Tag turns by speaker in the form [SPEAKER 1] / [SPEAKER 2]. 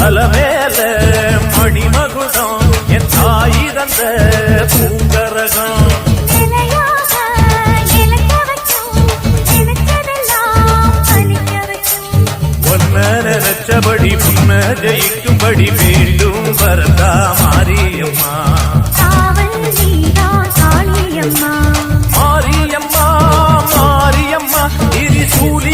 [SPEAKER 1] அலமேல மணிமகுடம் என் தாய் தந்த பூங்கரகம் நினைச்சபடி புன்ன ஜெயிக்கும்படி வேண்டும் வரதா மாரியம்மா மாரியம்மா மாரியம்மா இது சூழி